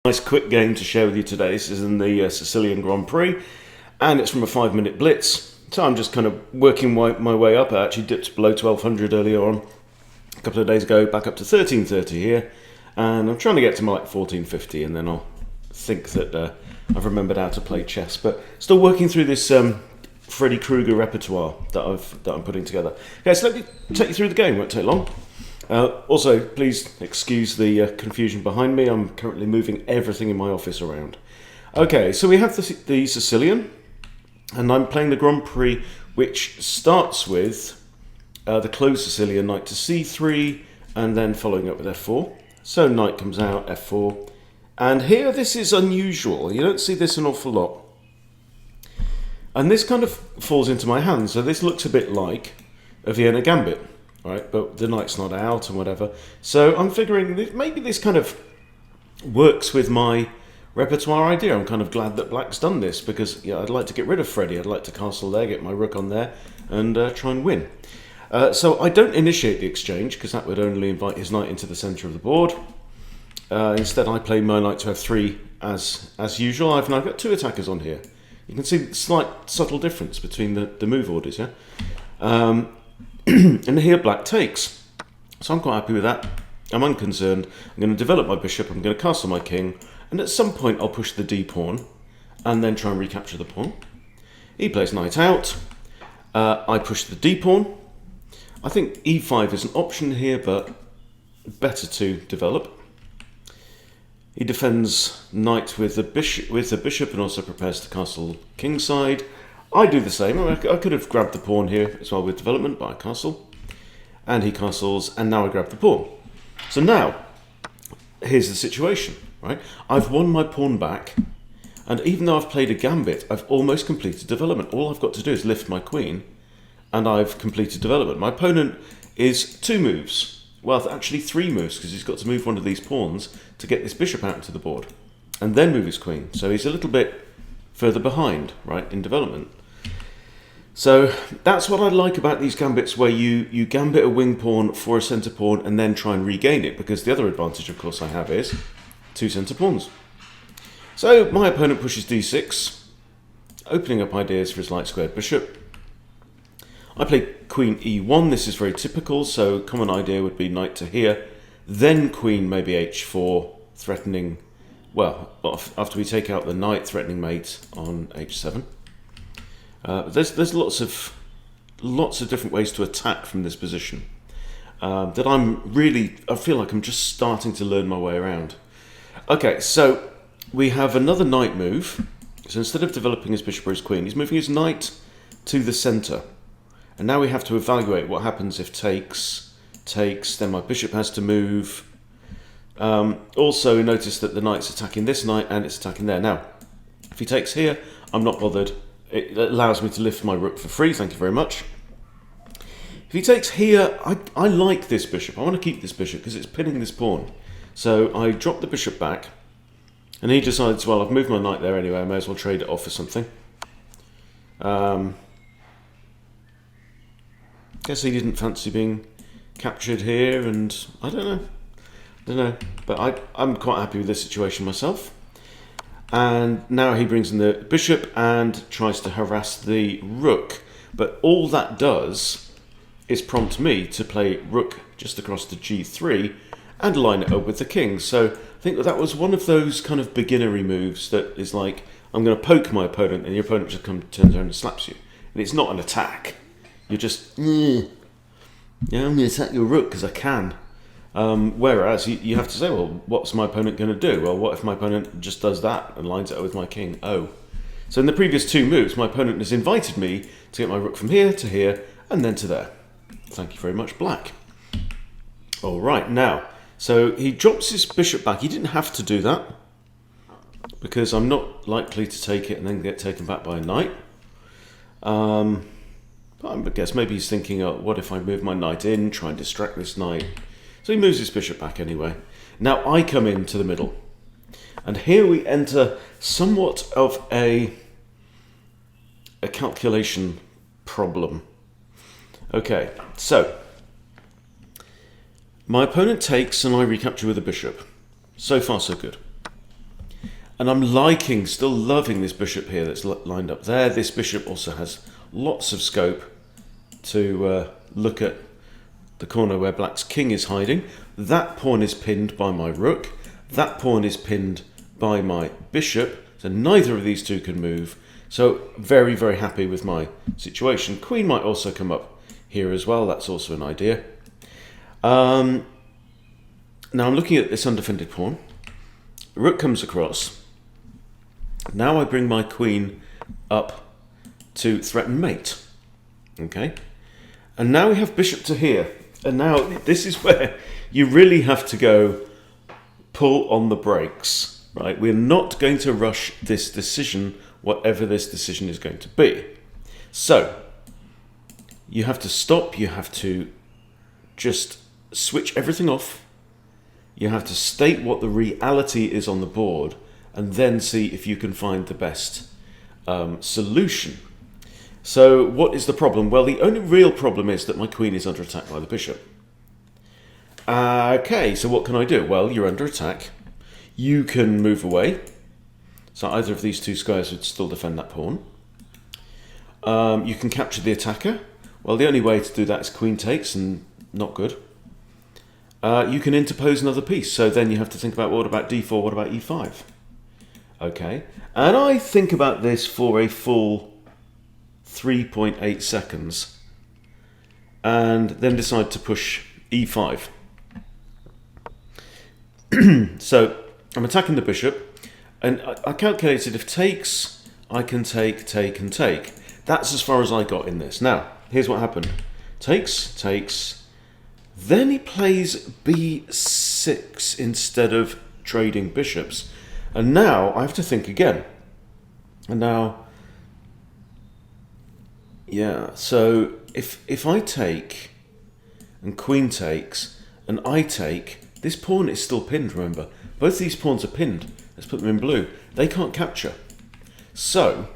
Nice quick game to share with you today. This is in the Sicilian Grand Prix, and it's from a 5-minute blitz. So I'm just kind of working my way up. I actually dipped below 1200 earlier on, a couple of days ago, back up to 1330 here, and I'm trying to get to like 1450, and then I'll think that I've remembered how to play chess. But still working through this Freddy Krueger repertoire that I'm putting together. Okay, so let me take you through the game. Won't take long. Also, please excuse the confusion behind me. I'm currently moving everything in my office around. Okay, so we have the Sicilian, and I'm playing the Grand Prix, which starts with the closed Sicilian, knight to c3, and then following up with f4. So knight comes out, f4. And here, this is unusual. You don't see this an awful lot. And this kind of falls into my hand, so this looks a bit like a Vienna Gambit. Right, but the knight's not out and whatever. So I'm figuring that maybe this kind of works with my repertoire idea. I'm kind of glad that black's done this because I'd like to get rid of Freddy. I'd like to castle there, get my rook on there, and try and win. So I don't initiate the exchange because that would only invite his knight into the centre of the board. Instead, I play my knight to f3 as usual. I've now got two attackers on here. You can see the slight subtle difference between the move orders. Yeah. And here black takes. So I'm quite happy with that. I'm unconcerned. I'm going to develop my bishop, I'm going to castle my king, and at some point I'll push the d pawn and then try and recapture the pawn. He plays knight out. I push the d pawn. I think e5 is an option here, but better to develop. He defends knight with the bishop and also prepares to castle kingside. I do the same. I could have grabbed the pawn here as well with development, but I castle. And he castles, and now I grab the pawn. So now, here's the situation, right? I've won my pawn back, and even though I've played a gambit, I've almost completed development. All I've got to do is lift my queen, and I've completed development. My opponent is 2 moves. Well, actually 3 moves, because he's got to move one of these pawns to get this bishop out to the board, and then move his queen. So he's a little bit further behind, right, in development. So that's what I like about these gambits where you gambit a wing pawn for a centre pawn and then try and regain it, because the other advantage, of course, I have is 2 centre pawns. So my opponent pushes d6, opening up ideas for his light squared bishop. I play queen e1. This is very typical, so common idea would be knight to here, then queen maybe h4, threatening, well, after we take out the knight, threatening mate on h7. There's lots of different ways to attack from this position that I feel like I'm just starting to learn my way around. Okay, so we have another knight move. So instead of developing his bishop or his queen, he's moving his knight to the centre. And now we have to evaluate what happens if takes, then my bishop has to move. Also notice that the knight's attacking this knight and it's attacking there. Now, if he takes here, I'm not bothered. It allows me to lift my rook for free, thank you very much. If he takes here, I like this bishop. I want to keep this bishop because it's pinning this pawn. So I drop the bishop back, and he decides, well, I've moved my knight there anyway, I may as well trade it off for something. Guess he didn't fancy being captured here, and I don't know. But I'm quite happy with this situation myself. And now he brings in the bishop and tries to harass the rook. But all that does is prompt me to play rook just across to g3 and line it up with the king. So I think that was one of those kind of beginnery moves that is like, I'm going to poke my opponent and your opponent just turns around and slaps you. And it's not an attack. You're just, I'm going to attack your rook because I can. Whereas you have to say, well, what's my opponent going to do? Well, what if my opponent just does that and lines it up with my king? Oh. So in the previous 2 moves, my opponent has invited me to get my rook from here to here and then to there. Thank you very much, black. All right, now, so he drops his bishop back. He didn't have to do that because I'm not likely to take it and then get taken back by a knight. But I guess maybe he's thinking, oh, what if I move my knight in, try and distract this knight? So he moves his bishop back anyway. Now I come into the middle. And here we enter somewhat of a calculation problem. Okay, so my opponent takes and I recapture with a bishop. So far so good. And I'm liking, still loving this bishop here that's lined up there. This bishop also has lots of scope to look at the corner where black's king is hiding. That pawn is pinned by my rook. That pawn is pinned by my bishop. So neither of these two can move. So very, very happy with my situation. Queen might also come up here as well. That's also an idea. Now I'm looking at this undefended pawn. Rook comes across. Now I bring my queen up to threaten mate. Okay. And now we have bishop to here. And now this is where you really have to go pull on the brakes, right? We're not going to rush this decision, whatever this decision is going to be. So you have to stop. You have to just switch everything off. You have to state what the reality is on the board and then see if you can find the best solution. So what is the problem? Well, the only real problem is that my queen is under attack by the bishop. Okay, so what can I do? Well, you're under attack. You can move away. So either of these two squares would still defend that pawn. You can capture the attacker. Well, the only way to do that is queen takes, and not good. You can interpose another piece. So then you have to think about, what about d4, what about e5? Okay, and I think about this for a full 3.8 seconds and then decide to push e5. So I'm attacking the bishop, and I calculated if takes, I can take, and take. That's as far as I got in this. Now, here's what happened. Takes, then he plays b6 instead of trading bishops. And now I have to think again. And now, yeah, so if I take and queen takes and I take, this pawn is still pinned, remember. Both these pawns are pinned. Let's put them in blue. They can't capture. So,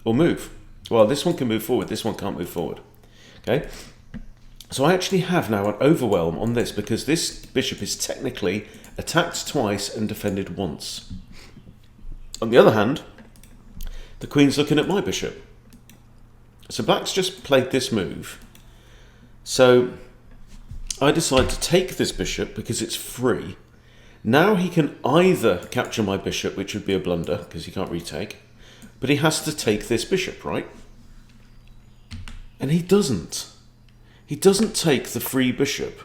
or move. Well, this one can move forward, this one can't move forward. Okay? So I actually have now an overwhelm on this because this bishop is technically attacked twice and defended once. On the other hand, the queen's looking at my bishop. So black's just played this move. So I decide to take this bishop because it's free. Now he can either capture my bishop, which would be a blunder because he can't retake, but he has to take this bishop, right? And he doesn't. He doesn't take the free bishop.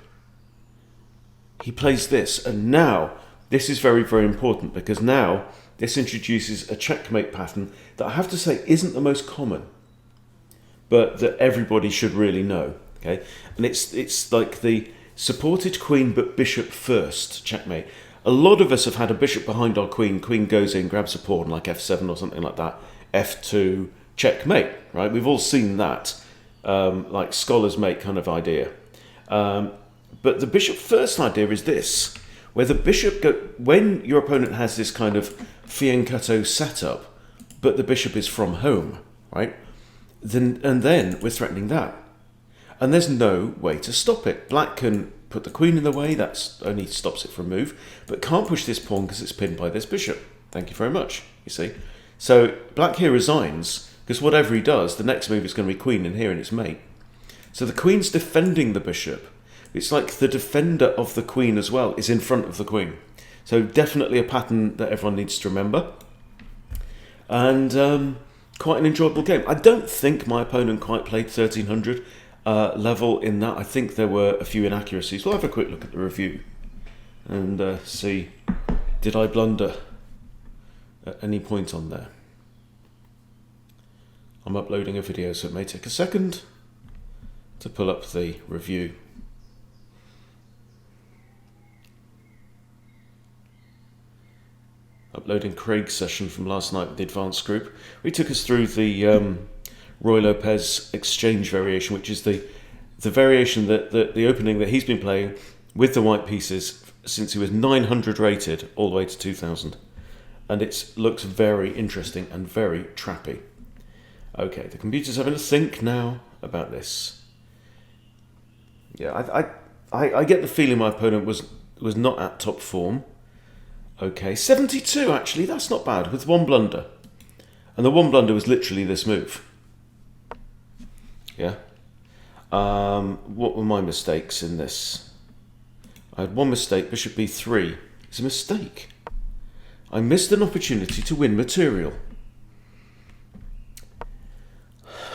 He plays this, and now this is very, very important because now this introduces a checkmate pattern that I have to say isn't the most common, but that everybody should really know. Okay, and it's like the supported queen but bishop first checkmate. A lot of us have had a bishop behind our queen. Queen goes in, grabs a pawn like f7 or something like that. f2 checkmate. Right? We've all seen that, like scholar's mate kind of idea. But the bishop first idea is this, where the bishop when your opponent has this kind of fianchetto setup, but the bishop is from home, right? Then we're threatening that. And there's no way to stop it. Black can put the queen in the way, that's only stops it from move, but can't push this pawn because it's pinned by this bishop. Thank you very much, you see. So black here resigns, because whatever he does, the next move is going to be queen in here and it's mate. So the queen's defending the bishop. It's like the defender of the queen as well is in front of the queen. So definitely a pattern that everyone needs to remember. And quite an enjoyable game. I don't think my opponent quite played 1300 level in that. I think there were a few inaccuracies. We'll have a quick look at the review and see, did I blunder at any point on there? I'm uploading a video, so it may take a second to pull up the review. Uploading Craig's session from last night with the advanced group. We took us through the Roy Lopez exchange variation, which is the variation that the opening that he's been playing with the white pieces since he was 900 rated all the way to 2000. And it looks very interesting and very trappy. Okay, the computer's having a think now about this. Yeah, I get the feeling my opponent was not at top form. Okay, 72 actually, that's not bad, with one blunder. And the one blunder was literally this move. Yeah. What were my mistakes in this? I had one mistake, bishop b3. It's a mistake. I missed an opportunity to win material.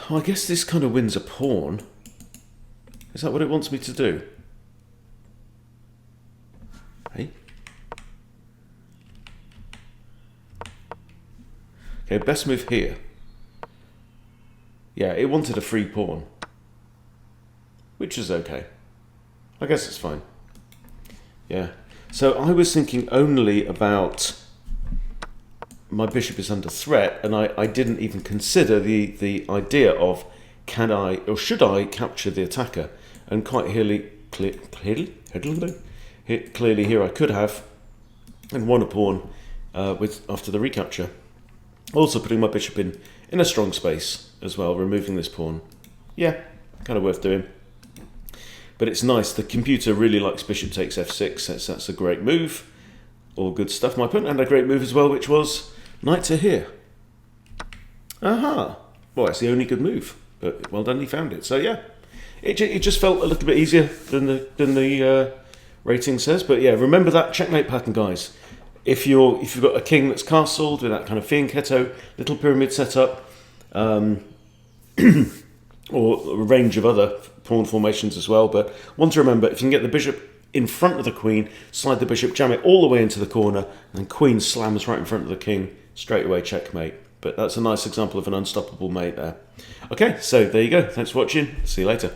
Well, I guess this kind of wins a pawn. Is that what it wants me to do? Hey? Okay, best move here. Yeah, it wanted a free pawn. Which is okay. I guess it's fine. Yeah. So I was thinking only about my bishop is under threat, and I didn't even consider the idea of can I or should I capture the attacker? And quite clearly here I could have and won a pawn after the recapture. Also putting my bishop in a strong space as well, removing this pawn. Yeah, kind of worth doing. But it's nice, the computer really likes bishop takes f6, that's a great move. All good stuff. My opponent had a great move as well, which was knight to here. Aha! Well, that's the only good move, but well done, he found it. So yeah, it just felt a little bit easier than the rating says. But yeah, remember that checkmate pattern, guys. If you've got a king that's castled with that kind of fianchetto, little pyramid setup, or a range of other pawn formations as well. But one to remember, if you can get the bishop in front of the queen, slide the bishop, jam it all the way into the corner, and then queen slams right in front of the king, straight away checkmate. But that's a nice example of an unstoppable mate there. Okay, so there you go. Thanks for watching. See you later.